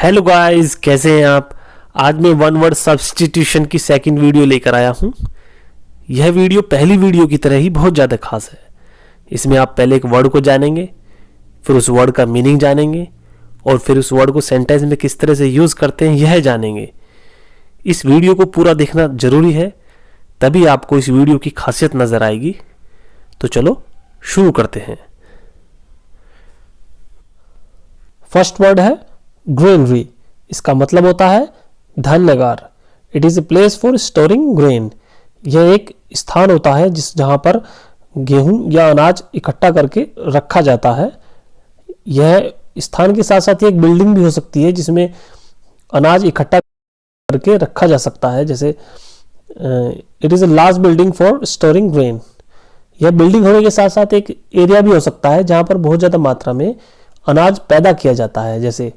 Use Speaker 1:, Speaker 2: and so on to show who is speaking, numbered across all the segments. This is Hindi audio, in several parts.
Speaker 1: हेलो गाइस, कैसे हैं आप। आज मैं वन वर्ड सब्स्टिट्यूशन की सेकंड वीडियो लेकर आया हूं। यह वीडियो पहली वीडियो की तरह ही बहुत ज़्यादा खास है। इसमें आप पहले एक वर्ड को जानेंगे, फिर उस वर्ड का मीनिंग जानेंगे और फिर उस वर्ड को सेंटेंस में किस तरह से यूज़ करते हैं यह जानेंगे। इस वीडियो को पूरा देखना ज़रूरी है, तभी आपको इस वीडियो की खासियत नज़र आएगी। तो चलो शुरू करते हैं। फर्स्ट वर्ड है ग्रेनरी। इसका मतलब होता है धान्यागार। It is a place for storing grain. यह एक स्थान होता है जहाँ पर गेहूं या अनाज इकट्ठा करके रखा जाता है। यह स्थान के साथ साथ एक बिल्डिंग भी हो सकती है जिसमें अनाज इकट्ठा करके रखा जा सकता है। जैसे it is a large building for storing grain. यह बिल्डिंग होने के साथ साथ एक एरिया भी हो सकता है जहाँ पर बहुत ज़्यादा मात्रा में अनाज पैदा किया जाता है। जैसे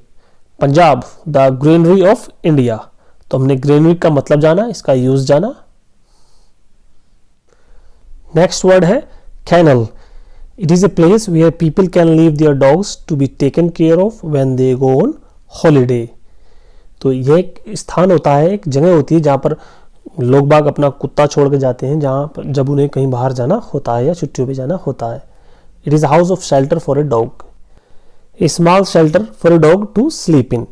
Speaker 1: Punjab, the granary of India. तो हमने ग्रेनरी का मतलब जाना, इसका यूज जाना। नेक्स्ट वर्ड है kennel. It is a place where people can leave their dogs to be taken care of when they go on holiday. तो यह एक स्थान होता है, एक जगह होती है जहाँ पर लोग बाग अपना कुत्ता छोड़ के जाते हैं, जहाँ पर जब उन्हें कहीं बाहर जाना होता है या छुट्टियों पे जाना होता है। It is house of shelter for a dog, a small shelter for a dog to sleep in.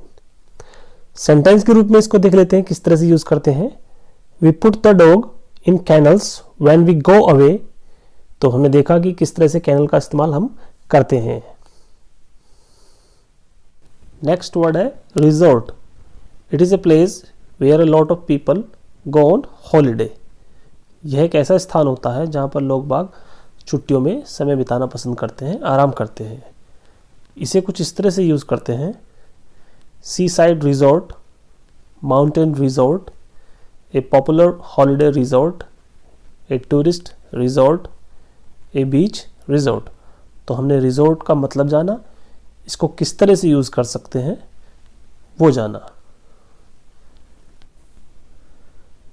Speaker 1: Sentence के रूप में इसको देख लेते हैं किस तरह से यूज करते हैं। We put the dog in kennels when we go away. तो हमने देखा कि किस तरह से कैनल का इस्तेमाल हम करते हैं। नेक्स्ट वर्ड है resort. It is a place where a lot of people go on holiday. यह एक ऐसा स्थान होता है जहाँ पर लोग बाग छुट्टियों में समय बिताना पसंद करते हैं, आराम करते हैं। इसे कुछ इस तरह से यूज करते हैं। Sea side resort, mountain resort, a popular holiday resort, a tourist resort, a beach resort. तो हमने रिजॉर्ट का मतलब जाना, इसको किस तरह से यूज कर सकते हैं वो जाना।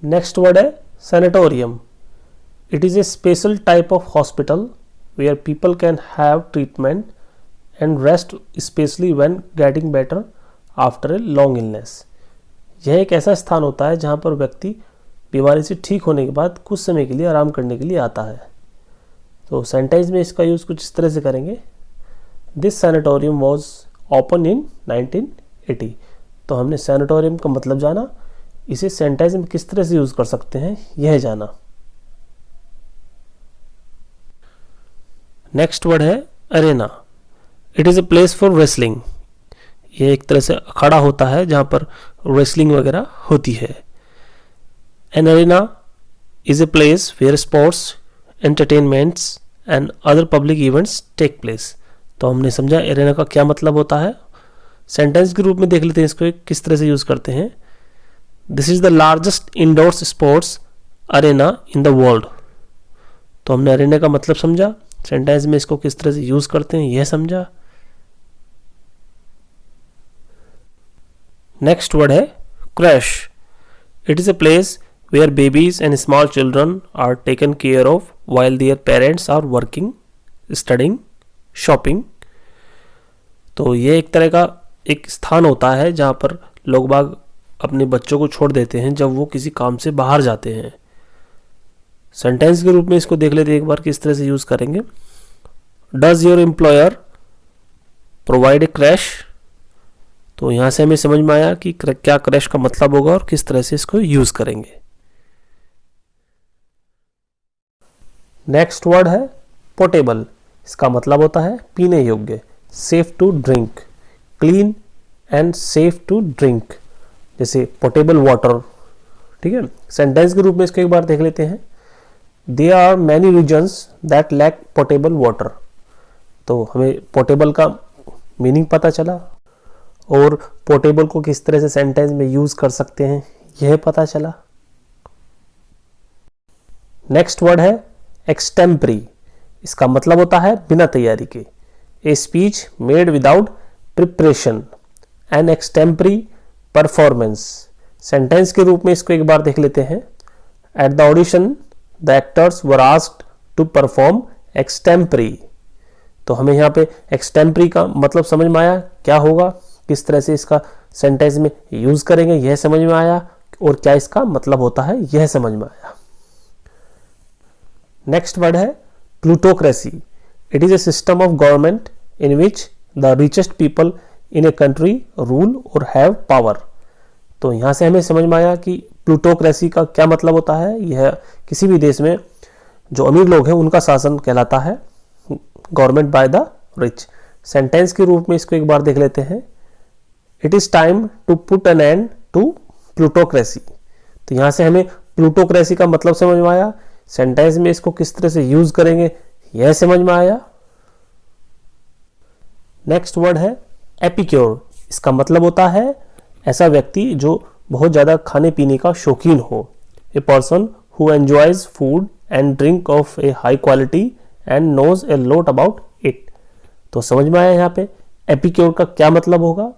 Speaker 1: नेक्स्ट वर्ड है sanatorium. It is a special type of hospital where people can have treatment and rest especially when getting better after a long illness। यह एक ऐसा स्थान होता है जहाँ पर व्यक्ति बीमारी से ठीक होने के बाद कुछ समय के लिए आराम करने के लिए आता है। तो सेंटेंस में इसका यूज़ कुछ इस तरह से करेंगे। This sanatorium was open in 1980। तो हमने सैनिटोरियम का मतलब जाना, इसे सेंटेंस में किस तरह से यूज़ कर सकते हैं यह जाना। नेक्स्ट वर्ड है Arena. It is a place for wrestling. ये एक तरह से अखाड़ा होता है जहाँ पर रेसलिंग वगैरह होती है। An arena is a place where sports, entertainments and other public events take place. तो हमने समझा अरेना का क्या मतलब होता है। सेंटेंस के रूप में देख लेते हैं इसको किस तरह से यूज़ करते हैं। This is the largest indoors sports arena in the world. तो हमने अरेना का मतलब समझा, सेंटेंस में इसको किस तरह से यूज़ करते हैं यह समझा। नेक्स्ट वर्ड है creche. It is a place where babies and small children are taken care of while their parents are working, studying, shopping. तो ये एक तरह का एक स्थान होता है जहाँ पर लोग बाग अपने बच्चों को छोड़ देते हैं जब वो किसी काम से बाहर जाते हैं। सेंटेंस के रूप में इसको देख लेते हैं एक बार किस तरह से यूज़ करेंगे। Does your employer provide a crash. तो यहाँ से हमें समझ में आया कि क्या क्रैश का मतलब होगा और किस तरह से इसको यूज़ करेंगे। नेक्स्ट वर्ड है पोर्टेबल। इसका मतलब होता है पीने योग्य, safe to drink, clean and safe to drink. जैसे पोर्टेबल वाटर, ठीक है। सेंटेंस के रूप में इसको एक बार देख लेते हैं। There are many regions that lack potable water। तो हमें पोर्टेबल का मीनिंग पता चला और पोर्टेबल को किस तरह से सेंटेंस में यूज कर सकते हैं यह पता चला। नेक्स्ट वर्ड है एक्सटेम्परी। इसका मतलब होता है बिना तैयारी के, a speech made without preparation, an extempore performance. Sentence के रूप में इसको एक बार देख लेते हैं। At the audition The actors were asked to perform extempore। तो हमें यहाँ पे एक्सटेम्परी का मतलब समझ में आया क्या होगा, किस तरह से इसका सेंटेंस में यूज करेंगे यह समझ में आया, और क्या इसका मतलब होता है यह समझ में आया। नेक्स्ट वर्ड है plutocracy. It is A system of government in which the richest people in a country rule और हैव पावर। तो यहाँ से हमें समझ में आया कि प्लूटोक्रेसी का क्या मतलब होता है। यह किसी भी देश में जो अमीर लोग हैं उनका शासन कहलाता है, government by the rich. Sentence के रूप में इसको एक बार देख लेते हैं। It is time to put an end to plutocracy. तो यहाँ से हमें प्लूटोक्रेसी का मतलब समझ में आया, सेंटेंस में इसको किस तरह से यूज करेंगे यह समझ में आया। नेक्स्ट वर्ड है एपिक्योर। इसका मतलब होता है ऐसा व्यक्ति जो बहुत ज्यादा खाने पीने का शौकीन हो। A person who enjoys food and drink of a high quality and knows a lot about it. तो समझ में आया यहाँ पे एपिक्योर का क्या मतलब होगा।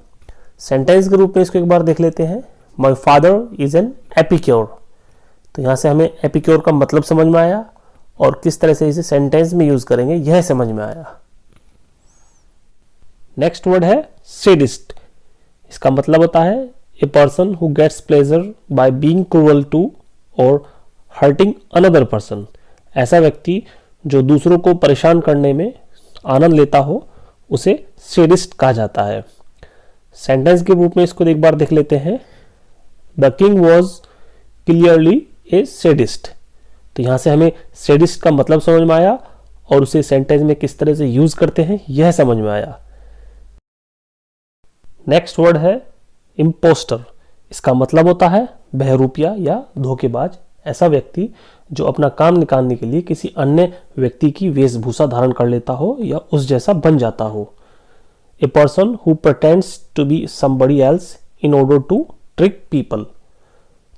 Speaker 1: सेंटेंस के रूप में इसको एक बार देख लेते हैं। My father is an epicure. तो यहाँ से हमें एपिक्योर का मतलब समझ में आया, और किस तरह से इसे सेंटेंस में यूज करेंगे यह समझ में आया। नेक्स्ट वर्ड है सैडिस्ट। इसका मतलब होता है a person who gets pleasure by being cruel to और हर्टिंग अनदर पर्सन। ऐसा व्यक्ति जो दूसरों को परेशान करने में आनंद लेता हो उसे सैडिस्ट कहा जाता है। सेंटेंस के रूप में इसको एक बार देख लेते हैं। The king was clearly A sadist. तो यहां से हमें सैडिस्ट का मतलब समझ में आया, और उसे सेंटेंस में किस तरह से यूज करते हैं यह समझ में आया। नेक्स्ट वर्ड है इम्पोस्टर। इसका मतलब होता है बहरूपिया या धोखेबाज। ऐसा व्यक्ति जो अपना काम निकालने के लिए किसी अन्य व्यक्ति की वेशभूषा धारण कर लेता हो या उस जैसा बन जाता हो। A person who pretends to be somebody else in order to trick people.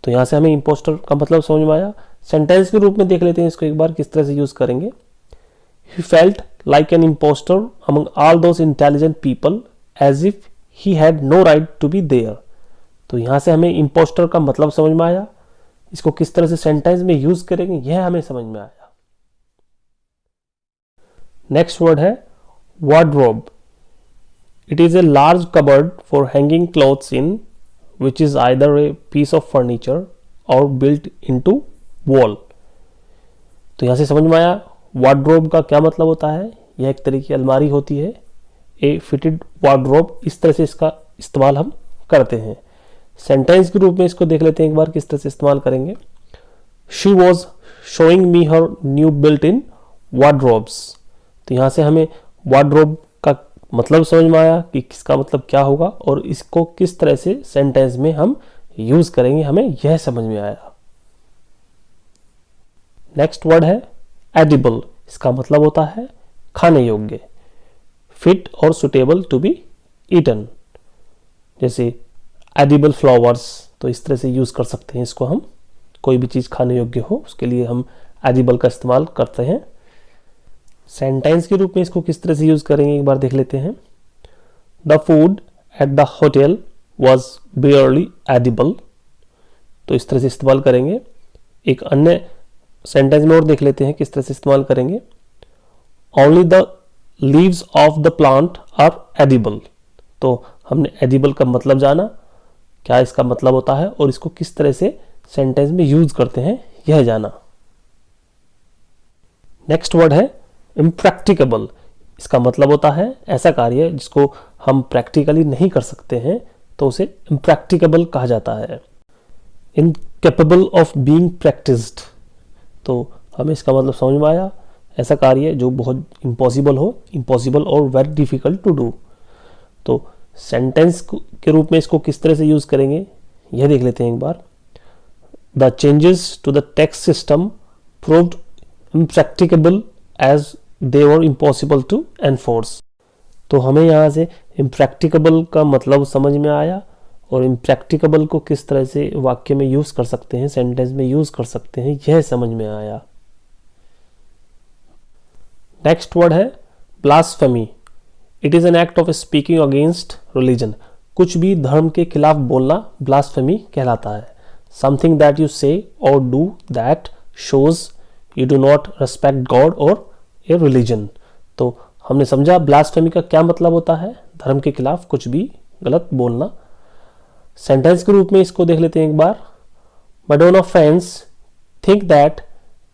Speaker 1: तो यहां से हमें इम्पोस्टर का मतलब समझ में आया। सेंटेंस के रूप में देख लेते हैं इसको एक बार किस तरह से यूज करेंगे। He felt like an impostor among all those intelligent people as if he had no right to be there. तो यहां से हमें इम्पोस्टर का मतलब समझ में आया, इसको किस तरह से सेंटेंस में यूज करेंगे यह हमें समझ में आया। नेक्स्ट वर्ड है wardrobe. It is a large cupboard for hanging clothes in which is either a piece of furniture or built into wall। तो यहां से समझ में आया वार्डरोब का क्या मतलब होता है। यह एक तरह की अलमारी होती है, ए फिटेड वार्डरोब। इस तरह से इसका इस्तेमाल हम करते हैं। सेंटेंस के रूप में इसको देख लेते हैं एक बार किस तरह से इस्तेमाल करेंगे। She was showing me her new built in wardrobes. तो यहां से हमें वार्डरोब का मतलब समझ में आया कि किसका मतलब क्या होगा, और इसको किस तरह से सेंटेंस में हम यूज करेंगे हमें यह समझ में आया। नेक्स्ट वर्ड है एडिबल। इसका मतलब होता है खाने योग्य, फिट और सुटेबल टू बी ईटन। जैसे एडिबल फ्लावर्स, तो इस तरह से यूज कर सकते हैं इसको हम। कोई भी चीज खाने योग्य हो उसके लिए हम एडिबल का इस्तेमाल करते हैं। सेंटेंस के रूप में इसको किस तरह से यूज करेंगे एक बार देख लेते हैं। The food at the hotel was बेयरली edible. तो इस तरह से इस्तेमाल करेंगे। एक अन्य सेंटेंस में और देख लेते हैं किस तरह से इस्तेमाल करेंगे। Only the leaves of the plant are edible. तो हमने एडिबल का मतलब जाना, क्या इसका मतलब होता है और इसको किस तरह से सेंटेंस में यूज करते हैं यह जाना। नेक्स्ट वर्ड है इम्प्रैक्टिकेबल। इसका मतलब होता है ऐसा कार्य जिसको हम प्रैक्टिकली नहीं कर सकते हैं, तो उसे इम्प्रैक्टिकेबल कहा जाता है। Incapable of being practised. तो हमें इसका मतलब समझ में आया, ऐसा कार्य जो बहुत इम्पॉसिबल हो, इम्पॉसिबल और वेरी डिफिकल्ट टू डू। तो सेंटेंस के रूप में इसको किस तरह से यूज करेंगे यह देख लेते हैं एक बार। The changes to the tax system proved impracticable as they were impossible to enforce। तो हमें यहाँ से impracticable का मतलब समझ में आया, और impracticable को किस तरह से वाक्य में यूज कर सकते हैं, सेंटेंस में यूज कर सकते हैं यह समझ में आया। नेक्स्ट वर्ड है blasphemy। It is an act of speaking against religion. कुछ भी धर्म के खिलाफ बोलना blasphemy कहलाता है। समथिंग दैट यू से और do that shows you do not respect God और ए रिलीजन। तो हमने समझा ब्लास्फेमी का क्या मतलब होता है, धर्म के खिलाफ कुछ भी गलत बोलना। सेंटेंस के रूप में इसको देख लेते हैं एक बार। Madonna fans think that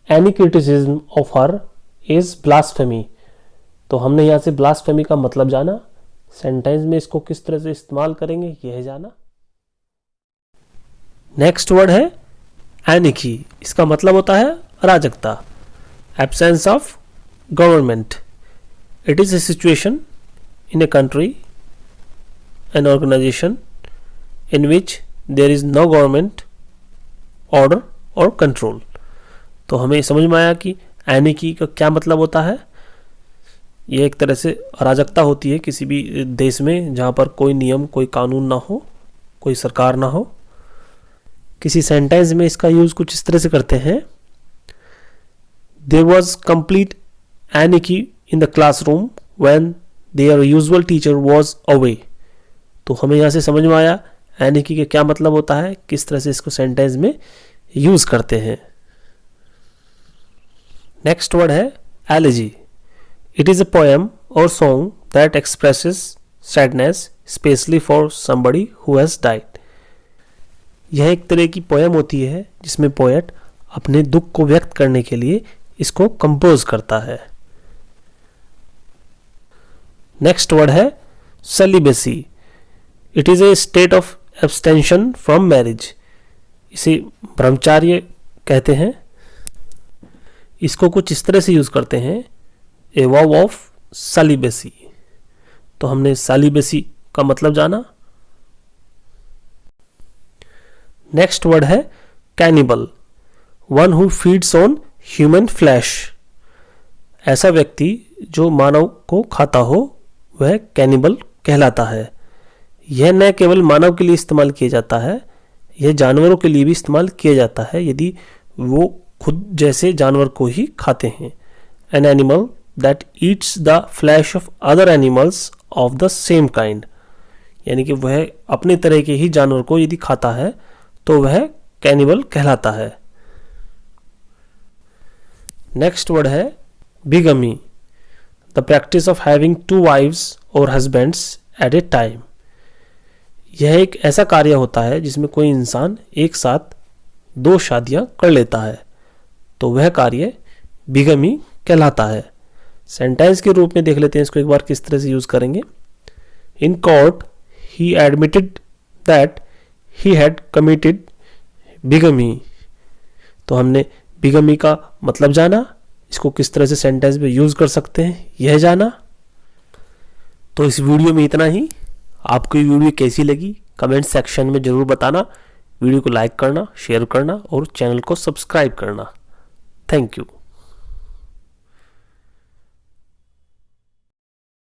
Speaker 1: any criticism of her is blasphemy. तो हमने यहाँ से ब्लास्फेमी का मतलब जाना, सेंटेंस में इसको किस तरह से इस्तेमाल करेंगे यह जाना। नेक्स्ट वर्ड है एनिकी। इसका मतलब होता है अराजकता, absence of government. It is a situation in a country, an organisation in which there is no government order और कंट्रोल। तो हमें समझ में आया कि एनिकी का क्या मतलब होता है। ये एक तरह से अराजकता होती है किसी भी देश में जहाँ पर कोई नियम, कोई कानून ना हो, कोई सरकार ना हो। किसी सेंटेंस में इसका यूज कुछ इस तरह से करते हैं। देयर वॉज कंप्लीट एनिकी in the classroom when their usual teacher was away. तो हमें यहाँ से समझ में आया एनिकी के क्या मतलब होता है, किस तरह से इसको सेंटेंस में यूज करते हैं। नेक्स्ट वर्ड है elegy. It is a poem or song that expresses sadness especially for somebody who has died. यह एक तरह की पोएम होती है जिसमें पोएट अपने दुख को व्यक्त करने के लिए इसको कंपोज करता है। नेक्स्ट वर्ड है celibacy. It is A state of abstention from marriage. इसे ब्रह्मचार्य कहते हैं। इसको कुछ इस तरह से यूज करते हैं, ए वाव ऑफ सेलिबेसी। तो हमने सेलिबेसी का मतलब जाना। नेक्स्ट वर्ड है cannibal. One who feeds on human flesh. ऐसा व्यक्ति जो मानव को खाता हो वह कैनिबल कहलाता है। यह न केवल मानव के लिए इस्तेमाल किया जाता है, यह जानवरों के लिए भी इस्तेमाल किया जाता है यदि वो खुद जैसे जानवर को ही खाते हैं। An animal that eats the flash of other animals of the same kind. यानी कि वह अपने तरह के ही जानवर को यदि खाता है तो वह कैनिबल कहलाता है। नेक्स्ट वर्ड है bigamy. The practice of having two wives or husbands at a time. यह एक ऐसा कार्य होता है जिसमें कोई इंसान एक साथ 2 शादियां कर लेता है, तो वह कार्य बिगमी कहलाता है। सेंटेंस के रूप में देख लेते हैं इसको एक बार किस तरह से यूज करेंगे। In court he admitted that he had committed bigamy. तो हमने बिगमी का मतलब जाना, इसको किस तरह से सेंटेंस में यूज कर सकते हैं यह जाना। तो इस वीडियो में इतना ही। आपको ये वीडियो कैसी लगी कमेंट सेक्शन में जरूर बताना। वीडियो को लाइक करना, शेयर करना और चैनल को सब्सक्राइब करना। Thank you.